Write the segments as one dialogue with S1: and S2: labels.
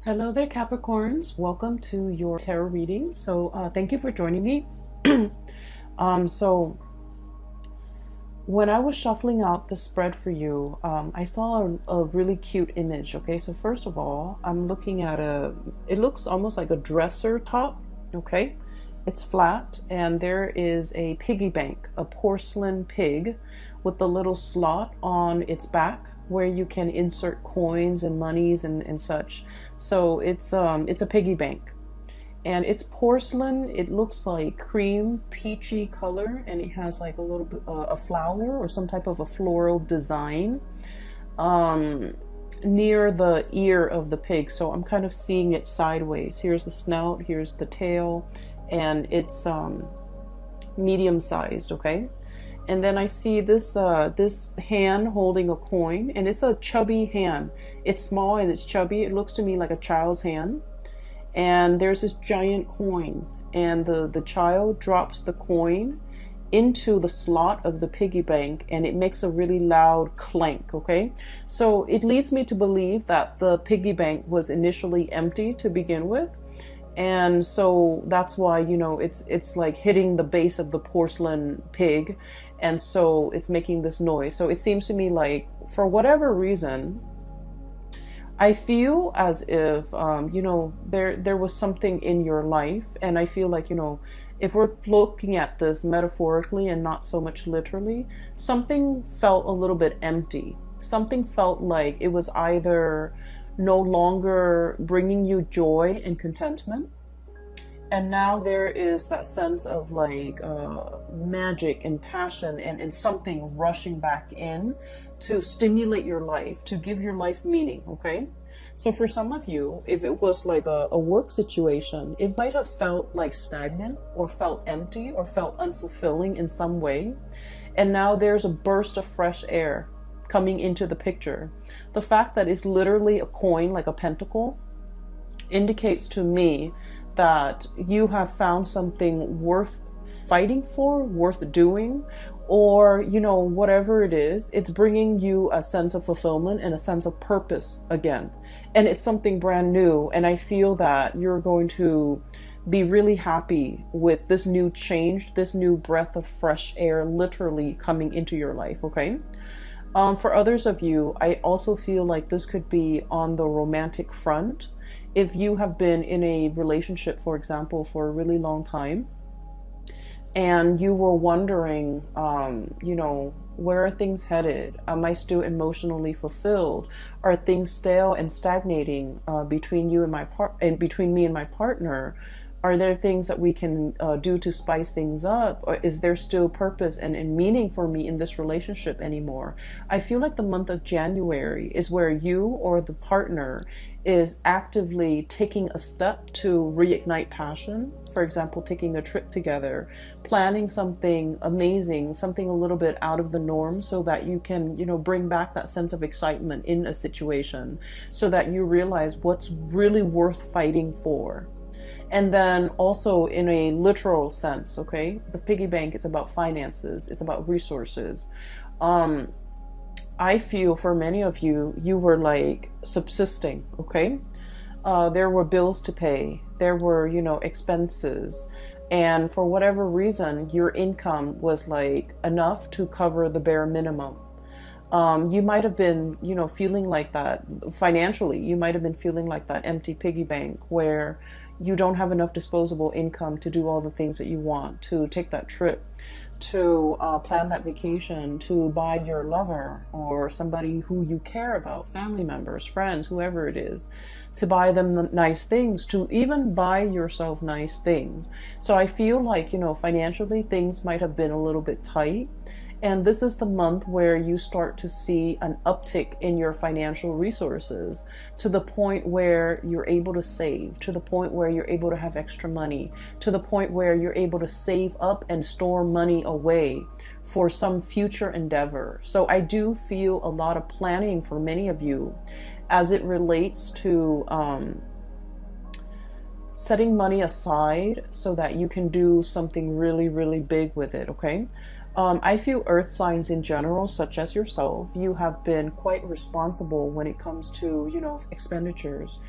S1: Hello there, Capricorns. Welcome to your tarot reading. Thank you for joining me. So when I was shuffling out the spread for you, I saw a really cute image. Okay, so first of all, I'm looking at it looks almost like a dresser top. Okay, it's flat, and there is a piggy bank, a porcelain pig with the little slot on its back where you can insert coins and monies and such. So it's a piggy bank, and it's porcelain. It looks like cream peachy color, and it has like a little bit a flower or some type of a floral design near the ear of the pig. So I'm kind of seeing it sideways. Here's the snout, here's the tail, and it's medium sized. Okay, and then I see this hand holding a coin, and it's a chubby hand. It's small and it's chubby. It looks to me like a child's hand. And there's this giant coin, and the child drops the coin into the slot of the piggy bank, and it makes a really loud clank. Okay, so it leads me to believe that the piggy bank was initially empty to begin with, and so that's why, you know, it's like hitting the base of the porcelain pig, and so it's making this noise. So it seems to me like, for whatever reason, I feel as if you know, there was something in your life, and I feel like, you know, if we're looking at this metaphorically and not so much literally, something felt a little bit empty. Something felt like it was either no longer bringing you joy and contentment, and now there is that sense of like magic and passion and something rushing back in to stimulate your life, to give your life meaning. Okay, so for some of you, if it was like a work situation, it might have felt like stagnant or felt empty or felt unfulfilling in some way, and now there's a burst of fresh air coming into the picture. The fact that it's literally a coin, like a pentacle, indicates to me that you have found something worth fighting for, worth doing, or, you know, whatever it is, it's bringing you a sense of fulfillment and a sense of purpose again. And it's something brand new. And I feel that you're going to be really happy with this new change, this new breath of fresh air literally coming into your life. Okay. For others of you, I also feel like this could be on the romantic front. If you have been in a relationship, for example, for a really long time, and you were wondering, you know, where are things headed? Am I still emotionally fulfilled? Are things stale and stagnating between you and between me and my partner? Are there things that we can do to spice things up? Or is there still purpose and meaning for me in this relationship anymore? I feel like the month of January is where you or the partner is actively taking a step to reignite passion. For example, taking a trip together, planning something amazing, something a little bit out of the norm, so that you can, you know, bring back that sense of excitement in a situation, so that you realize what's really worth fighting for. And then also in a literal sense, okay, the piggy bank is about finances, it's about resources. I feel for many of you, you were like subsisting. Okay, there were bills to pay, there were, you know, expenses, and for whatever reason, your income was like enough to cover the bare minimum. You might have been, you know, feeling like that financially. You might have been feeling like that empty piggy bank where you don't have enough disposable income to do all the things that you want, to take that trip, to plan that vacation, to buy your lover or somebody who you care about, family members, friends, whoever it is, to buy them nice things, to even buy yourself nice things. So I feel like, you know, financially things might have been a little bit tight. And this is the month where you start to see an uptick in your financial resources, to the point where you're able to save, to the point where you're able to have extra money, to the point where you're able to save up and store money away for some future endeavor. So I do feel a lot of planning for many of you as it relates to setting money aside so that you can do something really, really big with it. Okay. I feel earth signs in general, such as yourself, you have been quite responsible when it comes to, expenditures.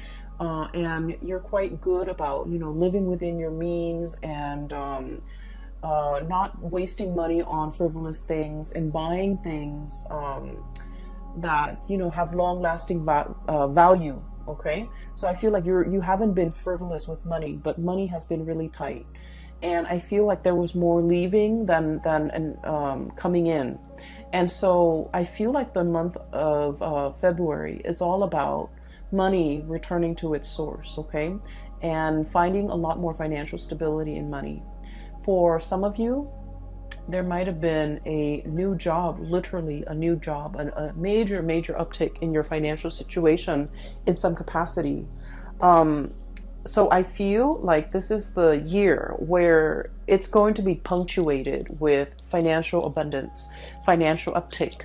S1: And you're quite good about, living within your means and not wasting money on frivolous things and buying things that, have long-lasting value. Okay, so I feel like you haven't been frivolous with money, but money has been really tight. And I feel like there was more leaving than coming in. And so I feel like the month of February is all about money returning to its source, okay? And finding a lot more financial stability in money. For some of you, there might have been a new job, literally a new job, a major uptick in your financial situation in some capacity. So I feel like this is the year where it's going to be punctuated with financial abundance, financial uptick,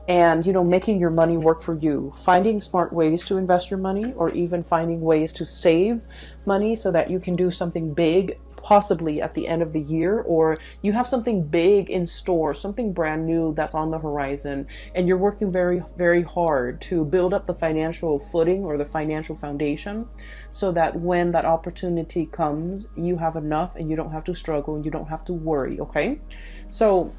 S1: and, making your money work for you, finding smart ways to invest your money, or even finding ways to save money so that you can do something big, possibly at the end of the year, or you have something big in store, something brand new that's on the horizon, and you're working very, very hard to build up the financial footing or the financial foundation so that when that opportunity comes, you have enough and you don't have to struggle and you don't have to worry, okay? So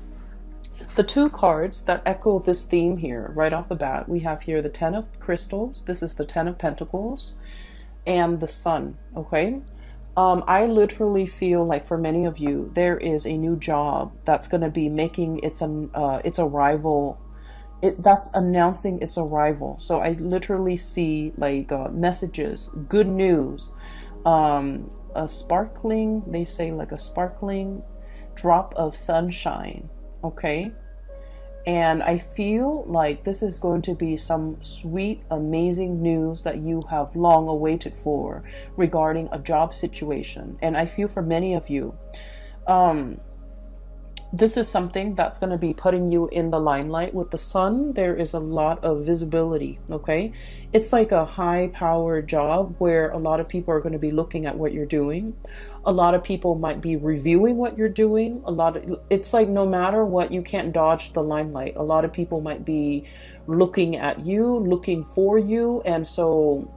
S1: the two cards that echo this theme here, right off the bat, we have here the Ten of Crystals, this is the Ten of Pentacles, and the Sun, okay? I literally feel like for many of you, there is a new job that's going to be making its arrival. That's announcing its arrival. So I literally see like messages, good news, a sparkling, they say like a sparkling drop of sunshine, okay? And I feel like this is going to be some sweet, amazing news that you have long awaited for regarding a job situation. And I feel for many of you, this is something that's going to be putting you in the limelight. With the sun, there is a lot of visibility, okay? It's like a high-powered job where a lot of people are going to be looking at what you're doing. A lot of people might be reviewing what you're doing. It's like no matter what, you can't dodge the limelight. A lot of people might be looking at you, looking for you, and so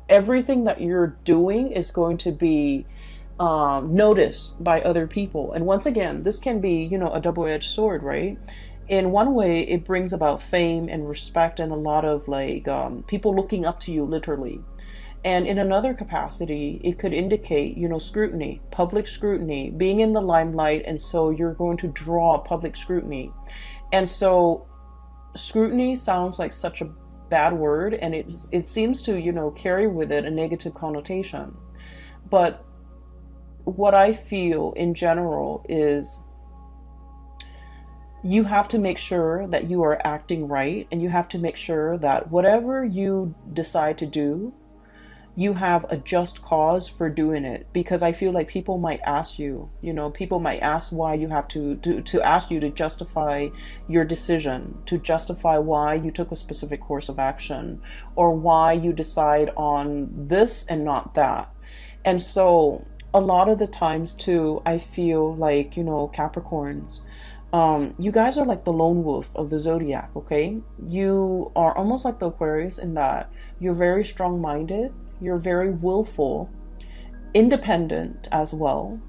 S1: everything that you're doing is going to be noticed by other people. And once again, this can be, a double-edged sword, right? In one way, it brings about fame and respect and a lot of like people looking up to you, literally. And in another capacity, it could indicate, scrutiny, public scrutiny, being in the limelight, and so you're going to draw public scrutiny. And so scrutiny sounds like such a bad word, and it seems to, carry with it a negative connotation. But what I feel in general is you have to make sure that you are acting right, and you have to make sure that whatever you decide to do, you have a just cause for doing it. Because I feel like people might ask you, people might ask why you have to ask you to justify your decision, to justify why you took a specific course of action, or why you decide on this and not that. And so a lot of the times too, I feel like, Capricorns, you guys are like the lone wolf of the zodiac, okay? You are almost like the Aquarius in that you're very strong-minded, you're very willful, independent as well.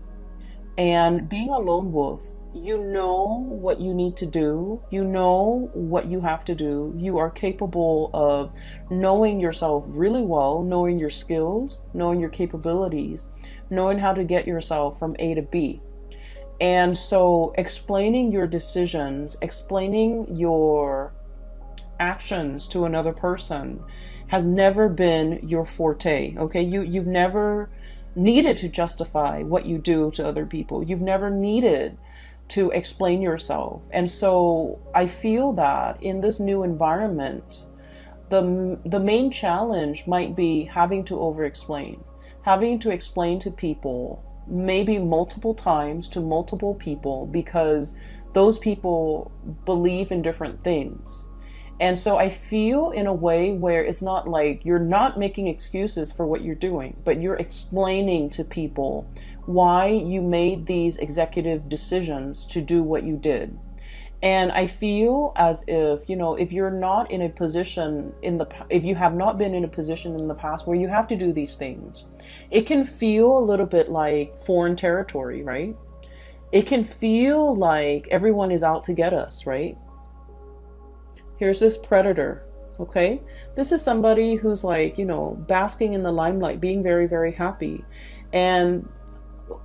S1: And being a lone wolf, you know what you need to do, you know what you have to do, you are capable of knowing yourself really well, knowing your skills, knowing your capabilities, knowing how to get yourself from A to B. And so explaining your decisions, explaining your actions to another person has never been your forte, okay? You've never needed to justify what you do to other people. You've never needed to explain yourself. And so I feel that in this new environment, the main challenge might be having to over-explain, having to explain to people, maybe multiple times to multiple people, because those people believe in different things. And so I feel in a way where it's not like you're not making excuses for what you're doing, but you're explaining to people why you made these executive decisions to do what you did. And I feel as if, you know, if you're not in a position if you have not been in a position in the past where you have to do these things, it can feel a little bit like foreign territory, right? It can feel like everyone is out to get us, right? Here's this predator, okay? This is somebody who's like, you know, basking in the limelight, being very, very happy. And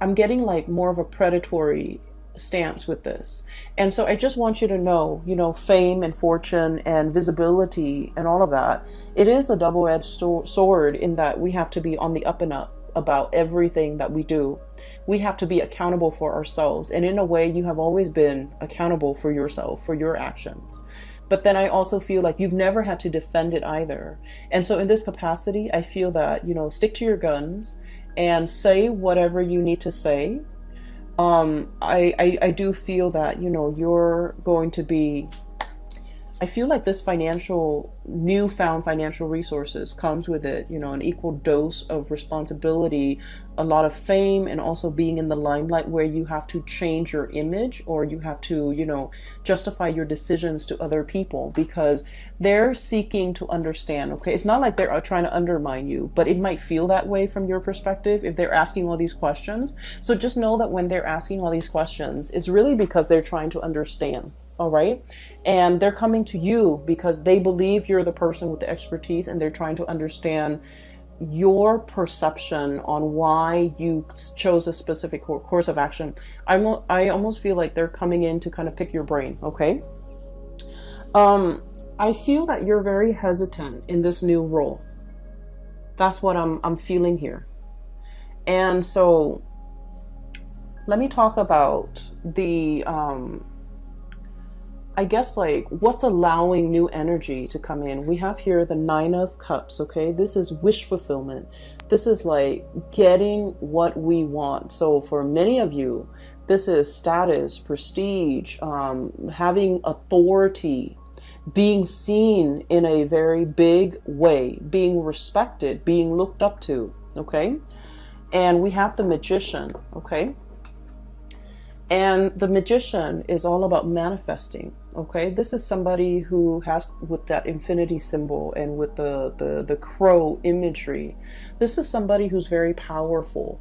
S1: I'm getting like more of a predatory stance with this. And so I just want you to know, you know, fame and fortune and visibility and all of that, it is a double-edged sword in that we have to be on the up and up about everything that we do. We have to be accountable for ourselves. And in a way, you have always been accountable for yourself, for your actions. But then I also feel like you've never had to defend it either. And so in this capacity, I feel that, you know, stick to your guns and say whatever you need to say. I do feel that, you know, you're going to be, I feel like this newfound financial resources comes with it, you know, an equal dose of responsibility, a lot of fame, and also being in the limelight where you have to change your image, or you have to, you know, justify your decisions to other people because they're seeking to understand, okay? It's not like they're trying to undermine you, but it might feel that way from your perspective if they're asking all these questions. So just know that when they're asking all these questions, it's really because they're trying to understand. All right. And they're coming to you because they believe you're the person with the expertise, and they're trying to understand your perception on why you chose a specific course of action. I almost feel like they're coming in to kind of pick your brain. Okay. I feel that you're very hesitant in this new role. That's what I'm feeling here. And so let me talk about the, I guess, like, what's allowing new energy to come in. We have here the 9 of Cups, okay? This is wish fulfillment. This is like getting what we want. So for many of you, this is status, prestige, having authority, being seen in a very big way, being respected, being looked up to, okay? And we have the Magician, okay? And the Magician is all about manifesting, okay? This is somebody who has, with that infinity symbol and with the crow imagery, this is somebody who's very powerful.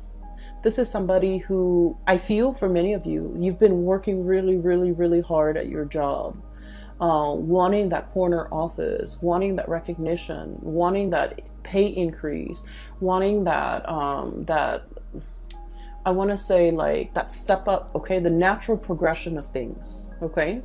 S1: This is somebody who, I feel for many of you, you've been working really, really, really hard at your job, wanting that corner office, wanting that recognition, wanting that pay increase, wanting that, I want to say, like, that step up, okay? The natural progression of things, okay?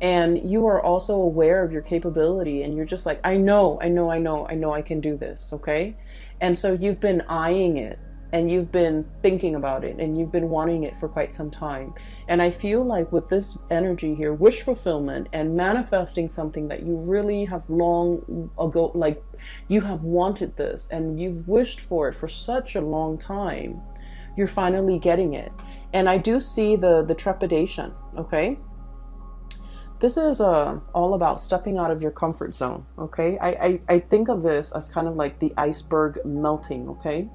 S1: And you are also aware of your capability, and you're just like, I know I can do this, okay? And so you've been eyeing it, and you've been thinking about it, and you've been wanting it for quite some time. And I feel like with this energy here, wish fulfillment and manifesting something that you really have long ago, like, you have wanted this, and you've wished for it for such a long time, you're finally getting it. And I do see the trepidation, okay? This is all about stepping out of your comfort zone, okay? I think of this as kind of like the iceberg melting, okay?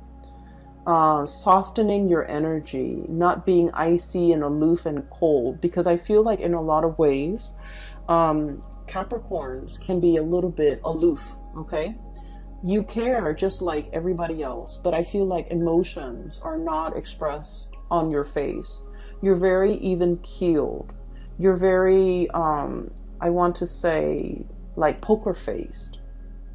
S1: Softening your energy, not being icy and aloof and cold, because I feel like in a lot of ways, Capricorns can be a little bit aloof, okay? You care just like everybody else, but I feel like emotions are not expressed on your face. You're very even keeled. You're very, I want to say, like poker faced.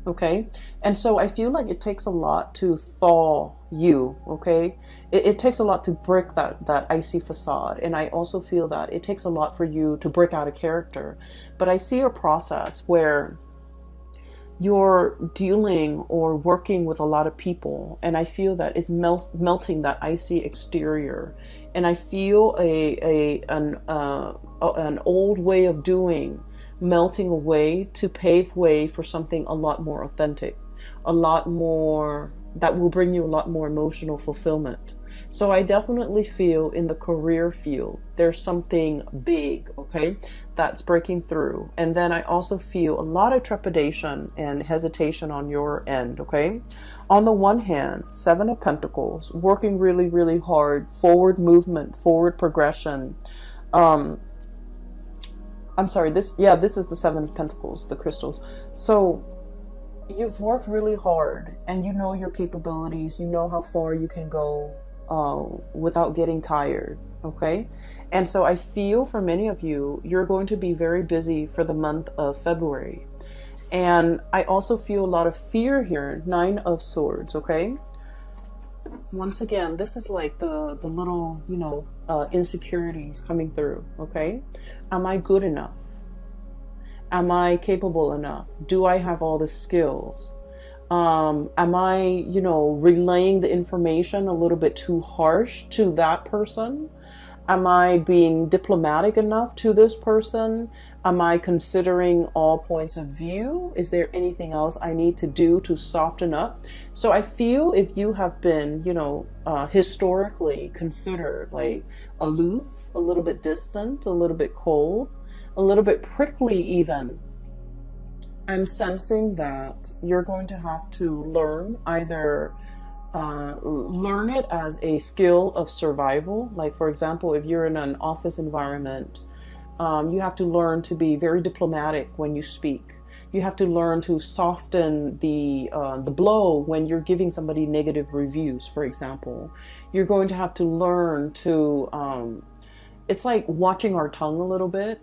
S1: Okay. And so I feel like it takes a lot to thaw you. Okay. It takes a lot to break that icy facade. And I also feel that it takes a lot for you to break out a character. But I see a process where you're dealing or working with a lot of people, and I feel that it's melting that icy exterior, and I feel an old way of doing melting away to pave way for something a lot more authentic, a lot more that will bring you a lot more emotional fulfillment. So I definitely feel in the career field, there's something big, okay, that's breaking through. And then I also feel a lot of trepidation and hesitation on your end, okay? On the one hand, Seven of Pentacles, working really, really hard, forward movement, forward progression. I'm sorry, this is the Seven of Pentacles, the crystals. So you've worked really hard and you know your capabilities, you know how far you can go without getting tired, okay? And so I feel for many of you, you're going to be very busy for the month of February. And I also feel a lot of fear here, Nine of Swords, okay? Once again, this is like the little, you know, insecurities coming through, okay? Am I good enough? Am I capable enough? Do I have all the skills? Am I, you know, relaying the information a little bit too harsh to that person? Am I being diplomatic enough to this person? Am I considering all points of view? Is there anything else I need to do to soften up? So I feel if you have been, you know, historically considered like aloof, a little bit distant, a little bit cold, a little bit prickly even, I'm sensing that you're going to have to learn either learn it as a skill of survival. Like, for example, if you're in an office environment, you have to learn to be very diplomatic when you speak. You have to learn to soften the blow when you're giving somebody negative reviews, for example. You're going to have to learn to, it's like watching our tongue a little bit.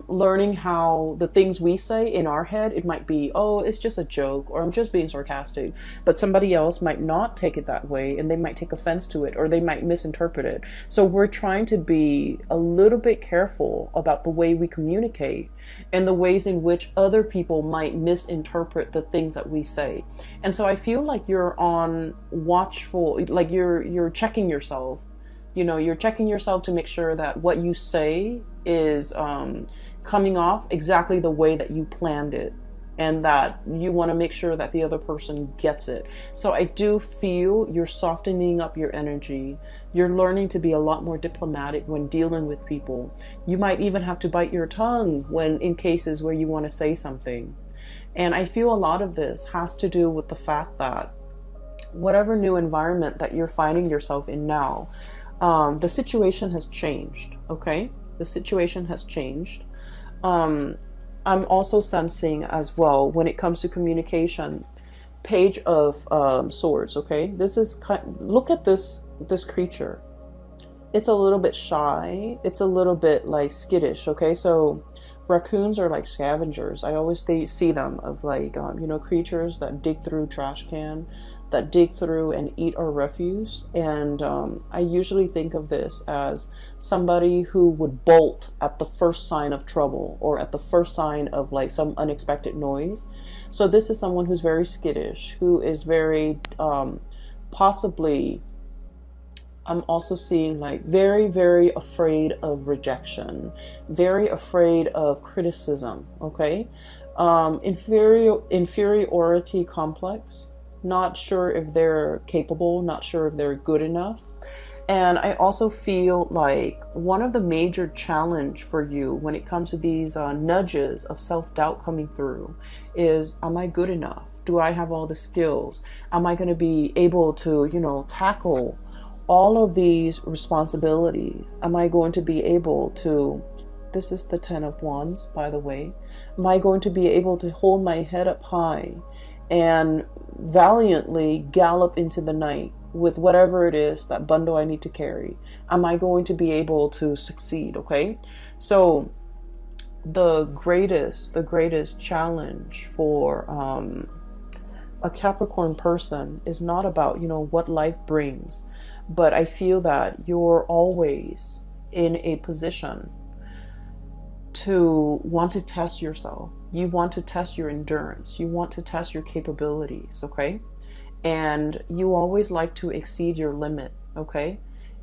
S1: Learning how the things we say in our head, it might be, oh, it's just a joke, or I'm just being sarcastic, but somebody else might not take it that way, and they might take offense to it, or they might misinterpret it. So we're trying to be a little bit careful about the way we communicate and the ways in which other people might misinterpret the things that we say. And so I feel like you're on watchful, like you're checking yourself. You know, you're checking yourself to make sure that what you say is coming off exactly the way that you planned it, and that you want to make sure that the other person gets it. So I do feel you're softening up your energy. You're learning to be a lot more diplomatic when dealing with people. You might even have to bite your tongue when in cases where you want to say something. And I feel a lot of this has to do with the fact that whatever new environment that you're finding yourself in now, the situation has changed, okay? The situation has changed. I'm also sensing as well, when it comes to communication, Page of Swords, okay? This is look at this creature. It's a little bit shy. It's a little bit like skittish, okay? So raccoons are like scavengers. I always see them of like, you know, creatures that dig through trash can, that dig through and eat our refuse. And I usually think of this as somebody who would bolt at the first sign of trouble, or at the first sign of like some unexpected noise. So this is someone who's very skittish, who is very possibly, I'm also seeing like very, very afraid of rejection, very afraid of criticism, okay? Inferiority complex. Not sure if they're capable, not sure if they're good enough. And I also feel like one of the major challenge for you when it comes to these nudges of self-doubt coming through is, am I good enough? Do I have all the skills? Am I going to be able to, you know, tackle all of these responsibilities? Am I going to be able to, this is the Ten of Wands, by the way. Am I going to be able to hold my head up high and valiantly gallop into the night with whatever it is, that bundle I need to carry? Am I going to be able to succeed? Okay, so the greatest challenge for a Capricorn person is not about, you know, what life brings, but I feel that you're always in a position to want to test yourself. You want to test your endurance. You want to test your capabilities, okay? And you always like to exceed your limit, okay?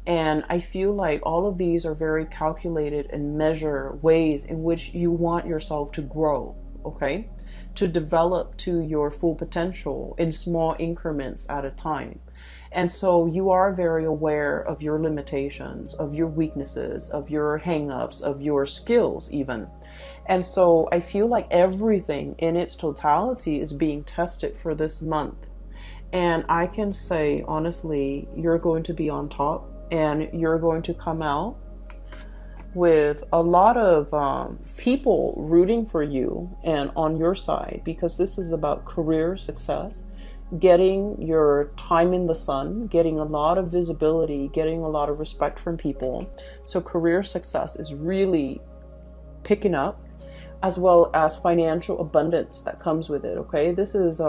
S1: And I feel like all of these are very calculated and measure ways in which you want yourself to grow, okay? to develop to your full potential in small increments at a time. And so you are very aware of your limitations, of your weaknesses, of your hang-ups, of your skills even. And so I feel like everything in its totality is being tested for this month. And I can say, honestly, you're going to be on top, and you're going to come out with a lot of people rooting for you and on your side, because this is about career success, getting your time in the sun, getting a lot of visibility, getting a lot of respect from people. So career success is really picking up, as well as financial abundance that comes with it. Okay, this is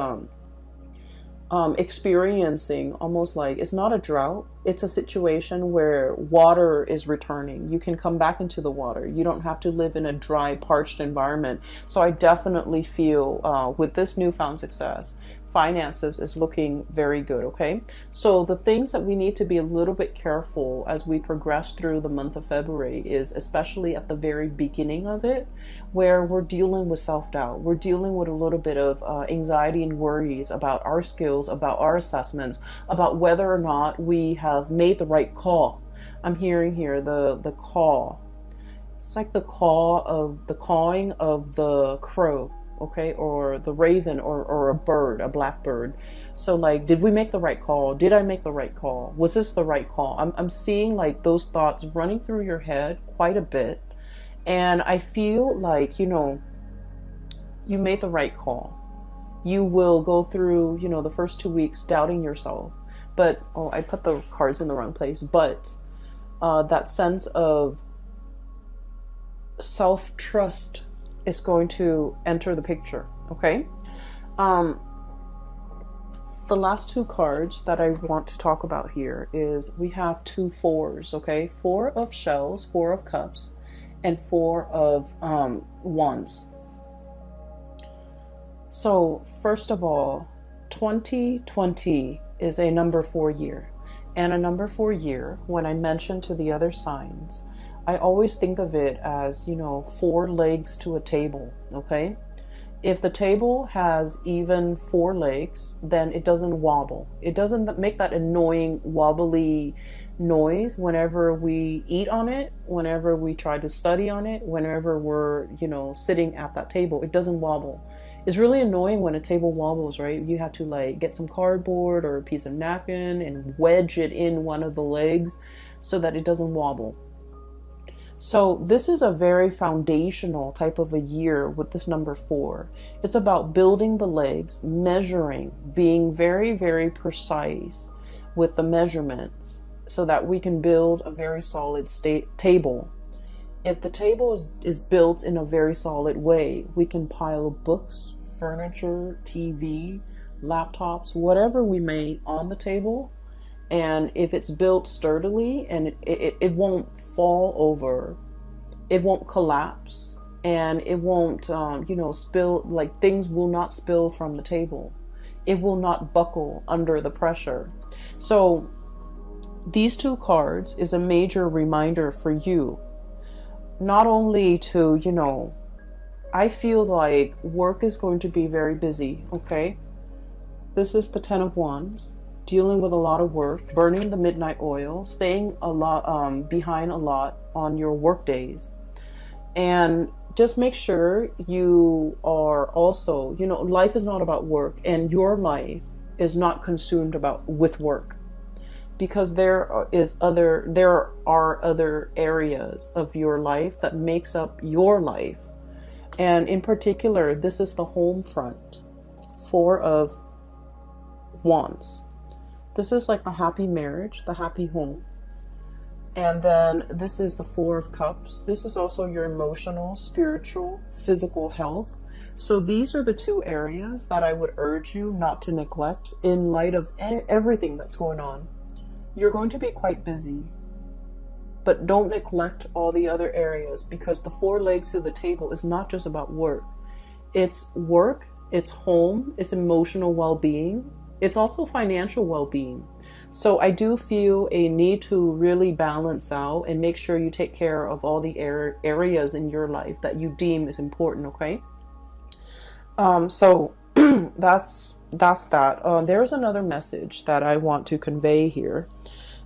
S1: experiencing almost like, it's not a drought, it's a situation where water is returning. You can come back into the water. You don't have to live in a dry, parched environment. So I definitely feel with this newfound success, finances is looking very good. Okay, so the things that we need to be a little bit careful as we progress through the month of February is especially at the very beginning of it, where we're dealing with self-doubt. We're dealing with a little bit of anxiety and worries about our skills, about our assessments, about whether or not we have made the right call. I'm hearing here the call. It's like the cawing of the crow. Okay, or the raven, or a bird, a blackbird. So like, did we make the right call? Did I make the right call? Was this the right call? I'm seeing like those thoughts running through your head quite a bit. And I feel like, you made the right call. You will go through, the first 2 weeks doubting yourself. But, I put the cards in the wrong place. But that sense of self-trust is going to enter the picture. Okay, the last two cards that I want to talk about here is, we have 2 fours. Okay, 4 of shells, 4 of cups, and 4 of wands. So first of all, 2020 is a number 4 year, and a number 4 year, when I mention to the other signs, I always think of it as, 4 legs to a table. Okay, if the table has even 4 legs, then it doesn't wobble. It doesn't make that annoying wobbly noise whenever we eat on it, whenever we try to study on it, whenever we're, sitting at that table. It doesn't wobble. It's really annoying when a table wobbles, right? You have to like get some cardboard or a piece of napkin and wedge it in one of the legs so that it doesn't wobble. So this is a very foundational type of a year with this number 4. It's about building the legs, measuring, being very, very precise with the measurements so that we can build a very solid table. If the table is built in a very solid way, we can pile books, furniture, TV, laptops, whatever we may on the table. And if it's built sturdily, and it won't fall over, it won't collapse, and it won't, spill, like things will not spill from the table. It will not buckle under the pressure. So these 2 cards is a major reminder for you, not only to, I feel like work is going to be very busy. Okay, this is the 10 of Wands. Dealing with a lot of work, burning the midnight oil, staying a lot behind a lot on your work days. And just make sure you are also, life is not about work, and your life is not consumed with work, because there are other areas of your life that makes up your life. And in particular, this is the home front, 4 of Wands. This is like the happy marriage, the happy home. And then this is the 4 of Cups. This is also your emotional, spiritual, physical health. So these are the 2 areas that I would urge you not to neglect in light of everything that's going on. You're going to be quite busy, but don't neglect all the other areas, because the 4 legs to the table is not just about work. It's work, it's home, it's emotional well-being. It's also financial well-being. So I do feel a need to really balance out and make sure you take care of all the areas in your life that you deem is important. Okay. So that's that. There's another message that I want to convey here.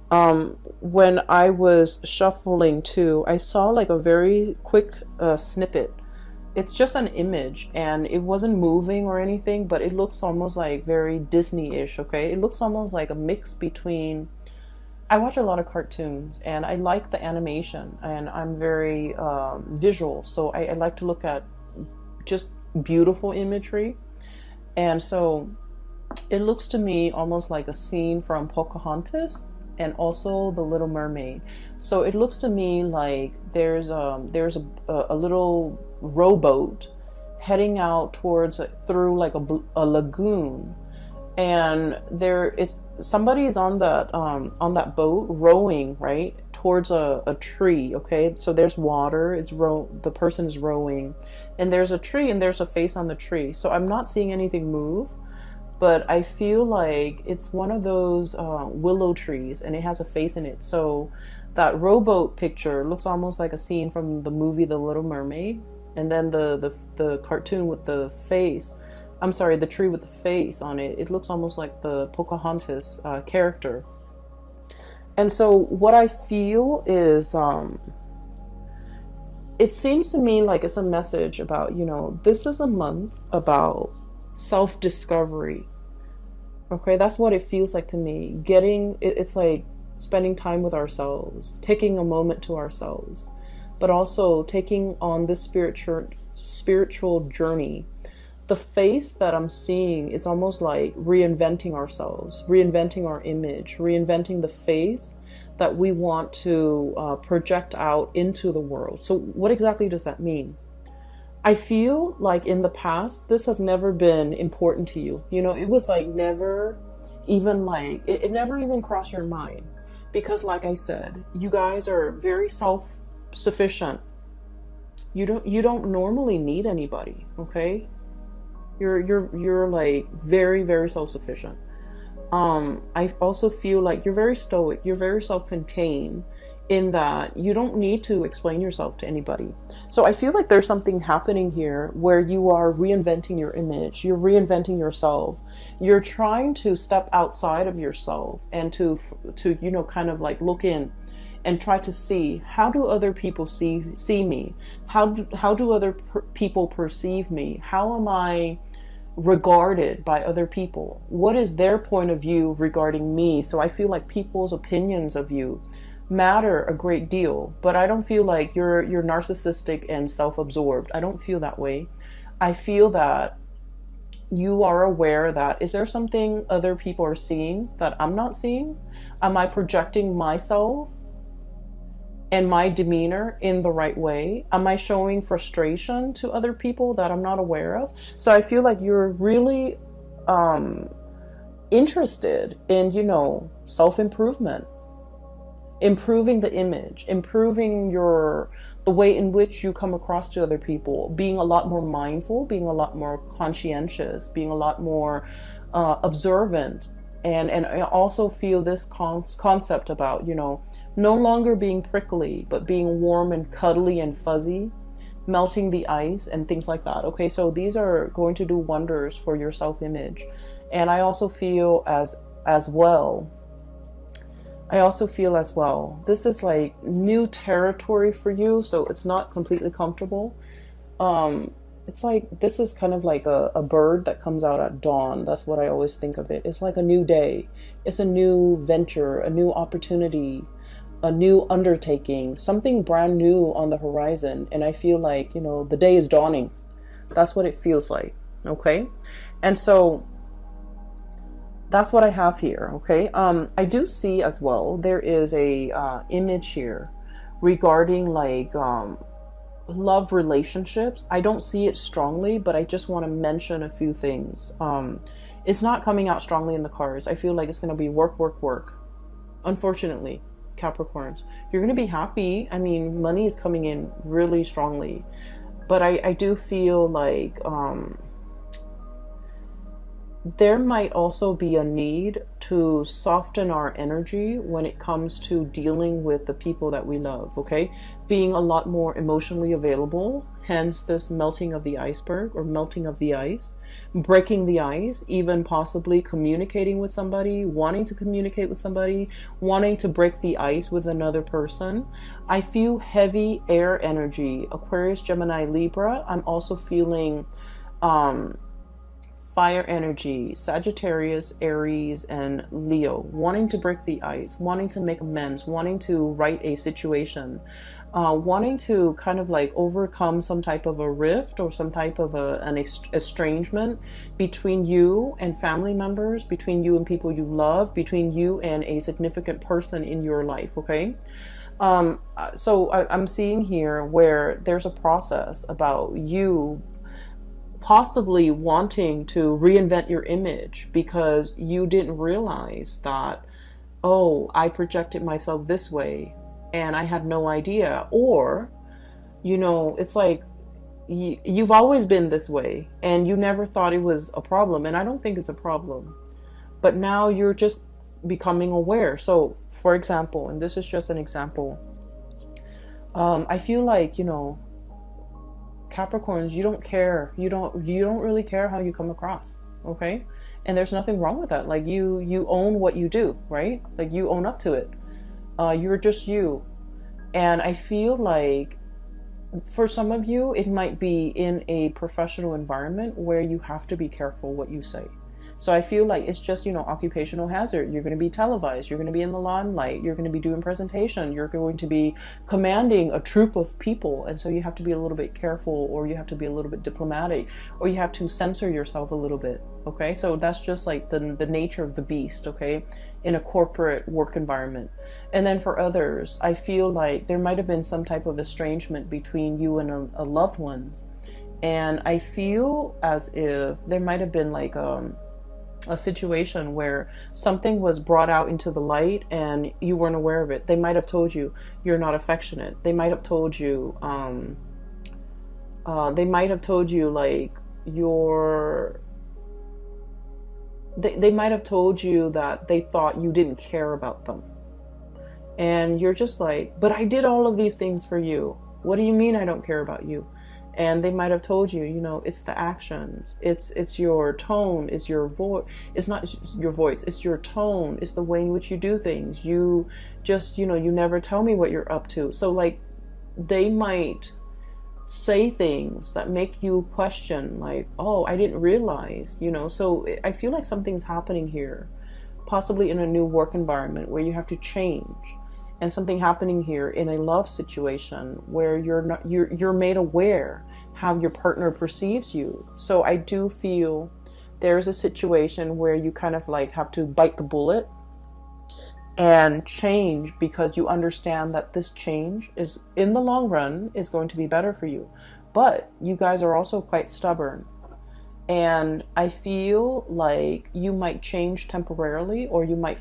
S1: When I was shuffling too, I saw like a very quick snippet. It's just an image and it wasn't moving or anything, but it looks almost like very Disney-ish, okay? It looks almost like a mix between, I watch a lot of cartoons and I like the animation and I'm very visual. So I like to look at just beautiful imagery. And so it looks to me almost like a scene from Pocahontas and also The Little Mermaid. So it looks to me like there's a little rowboat heading out towards through like a lagoon, and somebody is on that boat rowing right towards a tree. Okay, so there's water. The person is rowing, and there's a tree and there's a face on the tree. So I'm not seeing anything move, but I feel like it's one of those willow trees and it has a face in it. So that rowboat picture looks almost like a scene from the movie The Little Mermaid. And then the cartoon with the face, I'm sorry, the tree with the face on it, it looks almost like the Pocahontas character. And so what I feel is, it seems to me like it's a message about, this is a month about self-discovery. Okay, that's what it feels like to me. It's like spending time with ourselves, taking a moment to ourselves, but also taking on this spiritual journey. The face that I'm seeing is almost like reinventing ourselves, reinventing our image, reinventing the face that we want to project out into the world. So what exactly does that mean? I feel like in the past, this has never been important to you. It was like never even like, it never even crossed your mind. Because like I said, you guys are very self-sufficient. You don't normally need anybody, okay? You're like very, very self-sufficient. I also feel like you're very stoic. You're very self-contained in that you don't need to explain yourself to anybody. So I feel like there's something happening here where you are reinventing your image. You're reinventing yourself. You're trying to step outside of yourself and to kind of like look in and try to see, how do other people see me? How do other people perceive me? How am I regarded by other people? What is their point of view regarding me? So I feel like people's opinions of you matter a great deal, but I don't feel like you're narcissistic and self-absorbed. I don't feel that way. I feel that you are aware that, is there something other people are seeing that I'm not seeing? Am I projecting myself and my demeanor in the right way? Am I showing frustration to other people that I'm not aware of? So I feel like you're really interested in, self-improvement, improving the image, improving the way in which you come across to other people, being a lot more mindful, being a lot more conscientious, being a lot more observant. And I also feel this concept about, no longer being prickly, but being warm and cuddly and fuzzy, melting the ice and things like that. Okay, so these are going to do wonders for your self-image. And I also feel as well, this is like new territory for you, so it's not completely comfortable. It's like, this is kind of like a bird that comes out at dawn. That's what I always think of it. It's like a new day. It's a new venture, a new opportunity, a new undertaking, something brand new on the horizon. And I feel like, the day is dawning. That's what it feels like. Okay. And so that's what I have here. Okay. I do see as well, there is a image here regarding like love relationships. I don't see it strongly, but I just want to mention a few things. It's not coming out strongly in the cards. I feel like it's going to be work, work, work. Unfortunately, Capricorns, you're going to be happy. I mean, money is coming in really strongly, but I do feel like there might also be a need to soften our energy when it comes to dealing with the people that we love, okay? Being a lot more emotionally available, hence this melting of the iceberg or melting of the ice, breaking the ice, even possibly communicating with somebody, wanting to communicate with somebody, wanting to break the ice with another person. I feel heavy air energy, Aquarius, Gemini, Libra. I'm also feeling fire energy, Sagittarius, Aries, and Leo, wanting to break the ice, wanting to make amends, wanting to right a situation, wanting to kind of like overcome some type of a rift or some type of an estrangement between you and family members, between you and people you love, between you and a significant person in your life, okay? So I'm seeing here where there's a process about you possibly wanting to reinvent your image because you didn't realize that, oh, I projected myself this way and I had no idea. Or, you know, it's like you've always been this way and you never thought it was a problem. And I don't think it's a problem, but now you're just becoming aware. So for example, and this is just an example, I feel like, you know, Capricorns, you don't care. You don't really care how you come across, okay? And there's nothing wrong with that. Like you own what you do, right? Like you own up to it. You're just you. And I feel like for some of you, it might be in a professional environment where you have to be careful what you say. So I feel like it's just, you know, occupational hazard. You're going to be televised. You're going to be in the limelight. You're going to be doing presentation. You're going to be commanding a troop of people. And so you have to be a little bit careful, or you have to be a little bit diplomatic, or you have to censor yourself a little bit. Okay. So that's just like the nature of the beast. Okay. In a corporate work environment. And then for others, I feel like there might have been some type of estrangement between you and a loved one. And I feel as if there might have been like, a situation where something was brought out into the light and you weren't aware of it. They might have told you you're not affectionate. They might have told you, they might have told you like they might have told you that they thought you didn't care about them. And you're just like, but I did all of these things for you. What do you mean I don't care about you? And they might have told you, you know, it's the actions, it's your tone, it's your voice, it's not your voice, it's your tone, it's the way in which you do things. You just, you know, you never tell me what you're up to. So like they might say things that make you question like, oh, I didn't realize, you know. So I feel like something's happening here, possibly in a new work environment where you have to change. And something happening here in a love situation where you're made aware how your partner perceives you. So I do feel there's a situation where you kind of like have to bite the bullet and change, because you understand that this change is in the long run is going to be better for you. But you guys are also quite stubborn. And I feel like you might change temporarily, or you might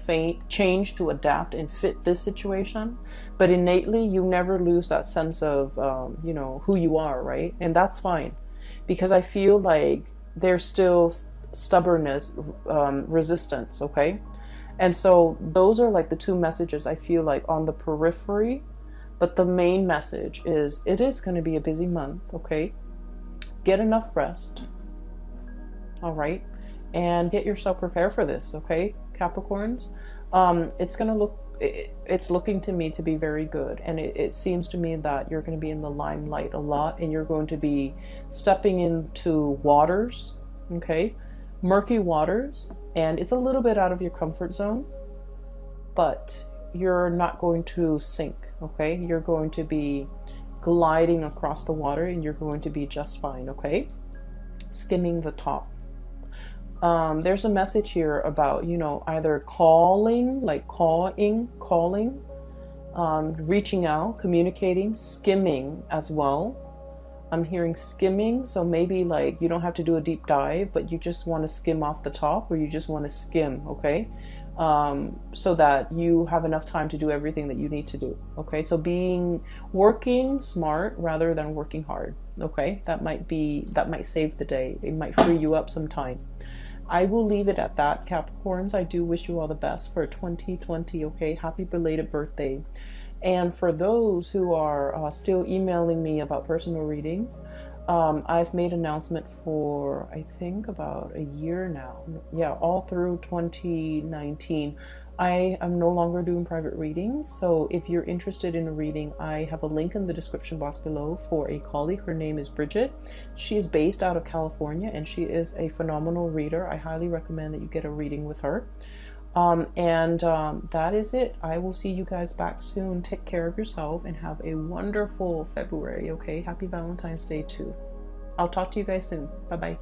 S1: change to adapt and fit this situation. But innately, you never lose that sense of, you know, who you are, right? And that's fine, because I feel like there's still stubbornness, resistance, okay? And so those are like the two messages I feel like on the periphery. But the main message is it is going to be a busy month, okay? Get enough rest. All right, and get yourself prepared for this, okay, Capricorns? It's looking to me to be very good, and it seems to me that you're going to be in the limelight a lot, and you're going to be stepping into waters, okay, murky waters, and it's a little bit out of your comfort zone, but you're not going to sink, okay? You're going to be gliding across the water, and you're going to be just fine, okay? Skimming the top. There's a message here about, you know, either calling, like calling, reaching out, communicating, skimming as well. I'm hearing skimming, so maybe like you don't have to do a deep dive, but you just want to skim off the top, or you just want to skim, okay? So that you have enough time to do everything that you need to do, okay? So working smart rather than working hard, okay? That might save the day. It might free you up some time. I will leave it at that, Capricorns. I do wish you all the best for 2020, okay? Happy belated birthday. And for those who are still emailing me about personal readings, I've made announcement for, I think, about a year now. Yeah, all through 2019. I am no longer doing private readings. So if you're interested in a reading, I have a link in the description box below for a colleague. Her name is Bridget. She is based out of California and she is a phenomenal reader. I highly recommend that you get a reading with her. That is it. I will see you guys back soon. Take care of yourself and have a wonderful February, okay? Happy Valentine's Day too. I'll talk to you guys soon. Bye-bye.